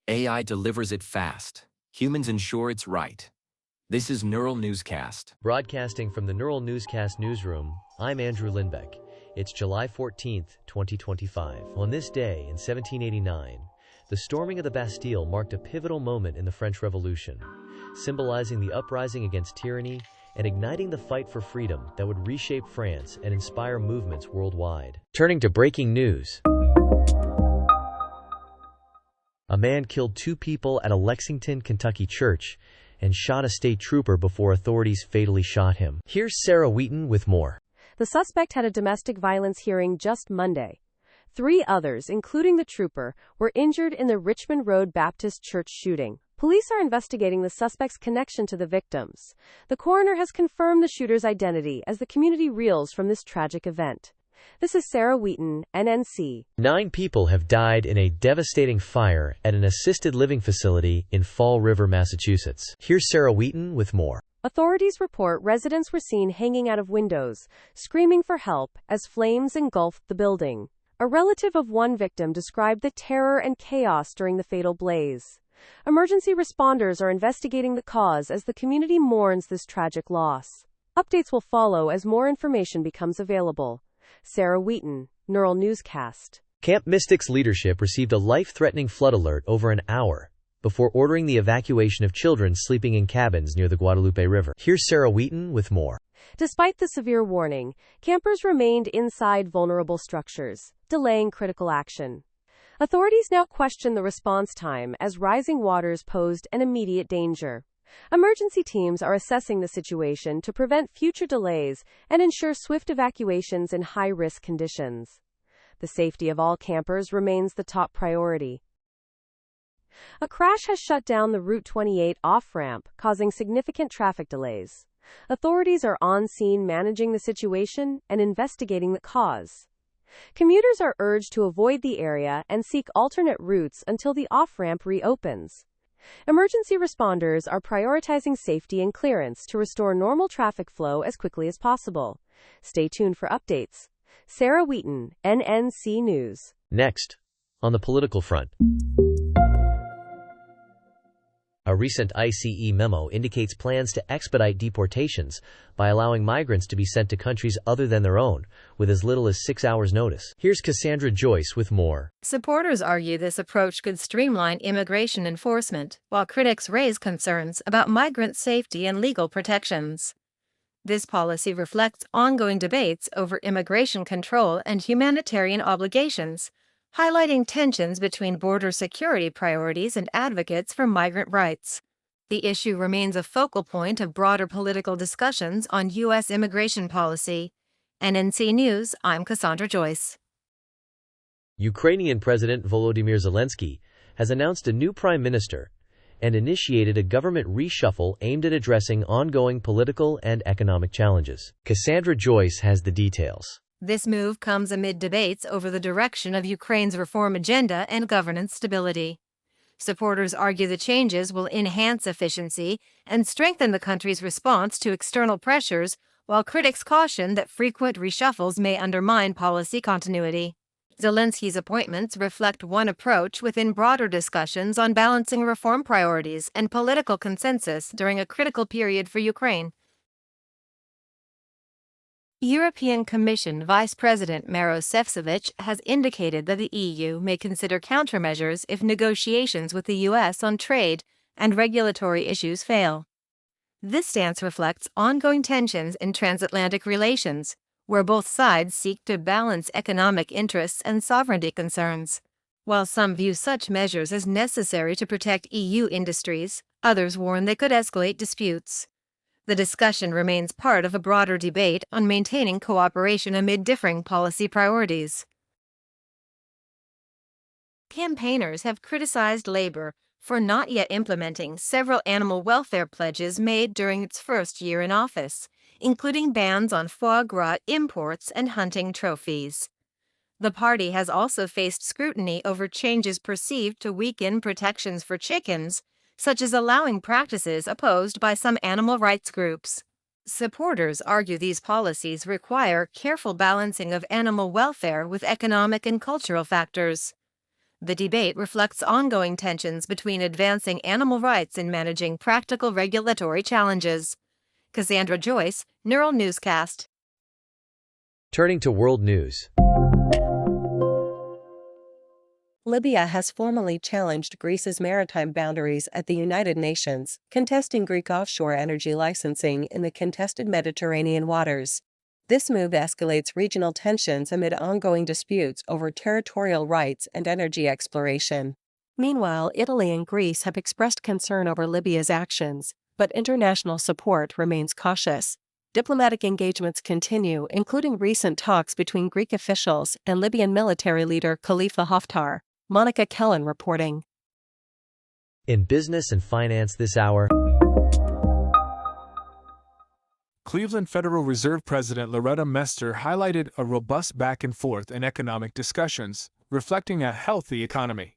AI delivers it fast. Humans ensure it's right. This is Neural Newscast. Broadcasting from the Neural Newscast newsroom, I'm Andrew Lindbeck. It's July 14th, 2025. On this day in 1789, the storming of the Bastille marked a pivotal moment in the French Revolution, symbolizing the uprising against tyranny and igniting the fight for freedom that would reshape France and inspire movements worldwide. Turning to breaking news. A man killed 2 people at a Lexington, Kentucky church and shot a state trooper before authorities fatally shot him. Here's Sarah Wheaton with more. The suspect had a domestic violence hearing just Monday. 3 others, including the trooper, were injured in the Richmond Road Baptist Church shooting. Police are investigating the suspect's connection to the victims. The coroner has confirmed the shooter's identity as the community reels from this tragic event. This is Sarah Wheaton, NNC. 9 people have died in a devastating fire at an assisted living facility in Fall River, Massachusetts. Here's Sarah Wheaton with more. Authorities report residents were seen hanging out of windows, screaming for help as flames engulfed the building. A relative of one victim described the terror and chaos during the fatal blaze. Emergency responders are investigating the cause as the community mourns this tragic loss. Updates will follow as more information becomes available. Sarah Wheaton, Neural Newscast. Camp Mystic's leadership received a life-threatening flood alert over an hour before ordering the evacuation of children sleeping in cabins near the Guadalupe River. Here's Sarah Wheaton with more. Despite the severe warning, campers remained inside vulnerable structures, delaying critical action. Authorities now question the response time as rising waters posed an immediate danger. Emergency teams are assessing the situation to prevent future delays and ensure swift evacuations in high-risk conditions. The safety of all campers remains the top priority. A crash has shut down the Route 28 off-ramp, causing significant traffic delays. Authorities are on scene managing the situation and investigating the cause. Commuters are urged to avoid the area and seek alternate routes until the off-ramp reopens. Emergency responders are prioritizing safety and clearance to restore normal traffic flow as quickly as possible. Stay tuned for updates. Sarah Wheaton, NNC News. Next, on the political front. A recent ICE memo indicates plans to expedite deportations by allowing migrants to be sent to countries other than their own, with as little as 6 hours' notice. Here's Cassandra Joyce with more. Supporters argue this approach could streamline immigration enforcement, while critics raise concerns about migrant safety and legal protections. This policy reflects ongoing debates over immigration control and humanitarian obligations, highlighting tensions between border security priorities and advocates for migrant rights. The issue remains a focal point of broader political discussions on U.S. immigration policy. NNC News, I'm Cassandra Joyce. Ukrainian President Volodymyr Zelensky has announced a new prime minister and initiated a government reshuffle aimed at addressing ongoing political and economic challenges. Cassandra Joyce has the details. This move comes amid debates over the direction of Ukraine's reform agenda and governance stability. Supporters argue the changes will enhance efficiency and strengthen the country's response to external pressures, while critics caution that frequent reshuffles may undermine policy continuity. Zelensky's appointments reflect one approach within broader discussions on balancing reform priorities and political consensus during a critical period for Ukraine. European Commission Vice President Maroš Šefčovič has indicated that the EU may consider countermeasures if negotiations with the U.S. on trade and regulatory issues fail. This stance reflects ongoing tensions in transatlantic relations, where both sides seek to balance economic interests and sovereignty concerns. While some view such measures as necessary to protect EU industries, others warn they could escalate disputes. The discussion remains part of a broader debate on maintaining cooperation amid differing policy priorities. Campaigners have criticized Labor for not yet implementing several animal welfare pledges made during its first year in office, including bans on foie gras imports and hunting trophies. The party has also faced scrutiny over changes perceived to weaken protections for chickens, such as allowing practices opposed by some animal rights groups. Supporters argue these policies require careful balancing of animal welfare with economic and cultural factors. The debate reflects ongoing tensions between advancing animal rights and managing practical regulatory challenges. Cassandra Joyce, Neural Newscast. Turning to world news. Libya has formally challenged Greece's maritime boundaries at the United Nations, contesting Greek offshore energy licensing in the contested Mediterranean waters. This move escalates regional tensions amid ongoing disputes over territorial rights and energy exploration. Meanwhile, Italy and Greece have expressed concern over Libya's actions, but international support remains cautious. Diplomatic engagements continue, including recent talks between Greek officials and Libyan military leader Khalifa Haftar. Monica Kellen reporting. In business and finance this hour. Cleveland Federal Reserve President Loretta Mester highlighted a robust back and forth in economic discussions, reflecting a healthy economy.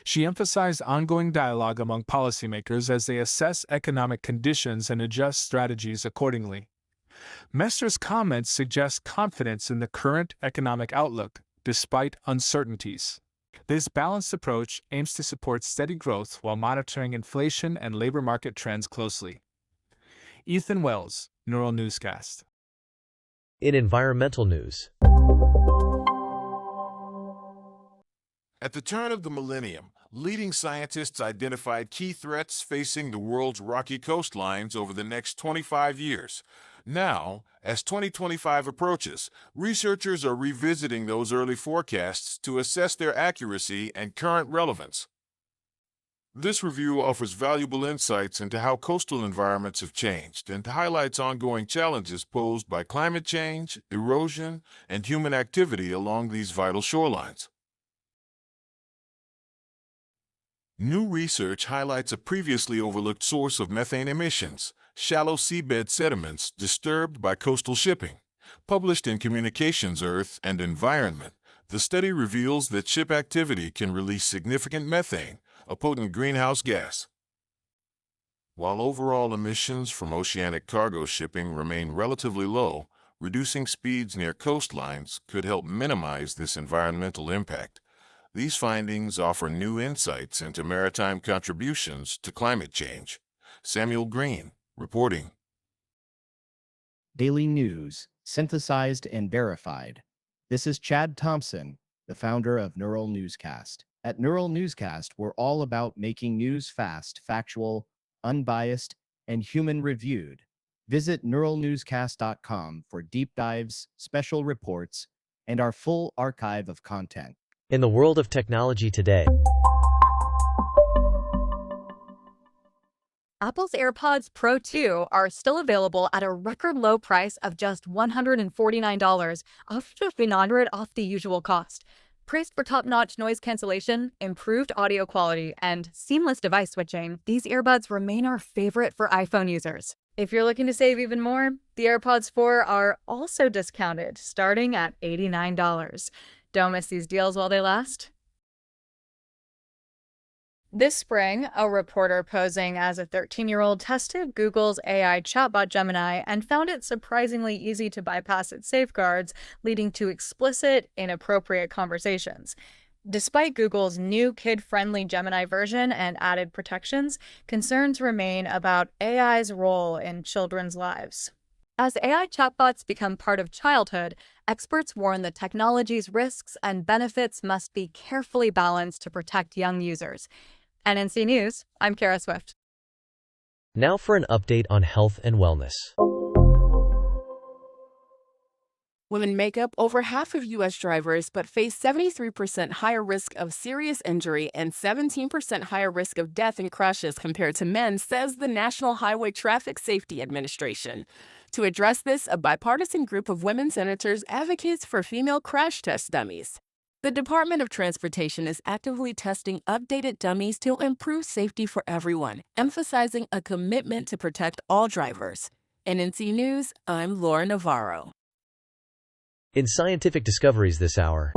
She emphasized ongoing dialogue among policymakers as they assess economic conditions and adjust strategies accordingly. Mester's comments suggest confidence in the current economic outlook, despite uncertainties. This balanced approach aims to support steady growth while monitoring inflation and labor market trends closely. Ethan Wells, Neural Newscast. In environmental news. At the turn of the millennium, leading scientists identified key threats facing the world's rocky coastlines over the next 25 years. Now, as 2025 approaches, researchers are revisiting those early forecasts to assess their accuracy and current relevance. This review offers valuable insights into how coastal environments have changed and highlights ongoing challenges posed by climate change, erosion, and human activity along these vital shorelines. New research highlights a previously overlooked source of methane emissions, shallow seabed sediments disturbed by coastal shipping. Published in Communications, Earth, and Environment, the study reveals that ship activity can release significant methane, a potent greenhouse gas. While overall emissions from oceanic cargo shipping remain relatively low, reducing speeds near coastlines could help minimize this environmental impact. These findings offer new insights into maritime contributions to climate change. Samuel Green, reporting. Daily news, synthesized and verified. This is Chad Thompson, the founder of Neural Newscast. At Neural Newscast, we're all about making news fast, factual, unbiased, and human-reviewed. Visit neuralnewscast.com for deep dives, special reports, and our full archive of content. In the world of technology today. Apple's AirPods Pro 2 are still available at a record low price of just $149, up to $300 off the usual cost. Praised for top-notch noise cancellation, improved audio quality, and seamless device switching, these earbuds remain our favorite for iPhone users. If you're looking to save even more, the AirPods 4 are also discounted, starting at $89. Don't miss these deals while they last. This spring, a reporter posing as a 13-year-old tested Google's AI chatbot Gemini and found it surprisingly easy to bypass its safeguards, leading to explicit, inappropriate conversations. Despite Google's new kid-friendly Gemini version and added protections, concerns remain about AI's role in children's lives. As AI chatbots become part of childhood, experts warn that technology's risks and benefits must be carefully balanced to protect young users. NNC News, I'm Kara Swift. Now for an update on health and wellness. Women make up over half of U.S. drivers, but face 73% higher risk of serious injury and 17% higher risk of death in crashes compared to men, says the National Highway Traffic Safety Administration. To address this, a bipartisan group of women senators advocates for female crash test dummies. The Department of Transportation is actively testing updated dummies to improve safety for everyone, emphasizing a commitment to protect all drivers. NNC News, I'm Laura Navarro. In scientific discoveries this hour.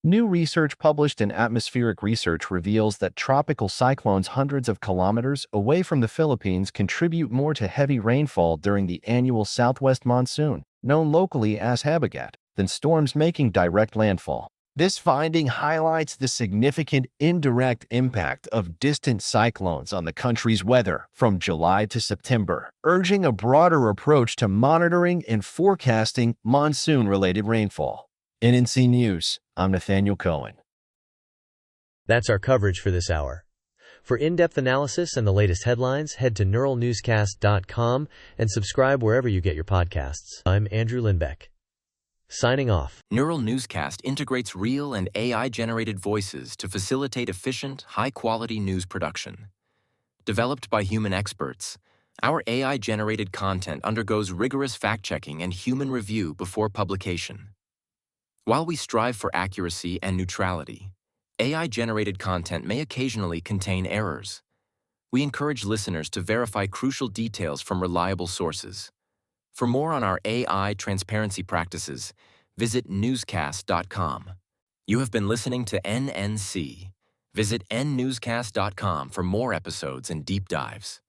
New research published in Atmospheric Research reveals that tropical cyclones hundreds of kilometers away from the Philippines contribute more to heavy rainfall during the annual southwest monsoon, known locally as habagat, than storms making direct landfall. This finding highlights the significant indirect impact of distant cyclones on the country's weather from July to September, urging a broader approach to monitoring and forecasting monsoon-related rainfall. NNC News, I'm Nathaniel Cohen. That's our coverage for this hour. For in-depth analysis and the latest headlines, head to neuralnewscast.com and subscribe wherever you get your podcasts. I'm Andrew Lindbeck. Signing off. Neural Newscast integrates real and AI-generated voices to facilitate efficient, high-quality news production. Developed by human experts, our AI-generated content undergoes rigorous fact-checking and human review before publication. While we strive for accuracy and neutrality, AI-generated content may occasionally contain errors. We encourage listeners to verify crucial details from reliable sources. For more on our AI transparency practices, visit newscast.com. You have been listening to NNC. Visit nnewscast.com for more episodes and deep dives.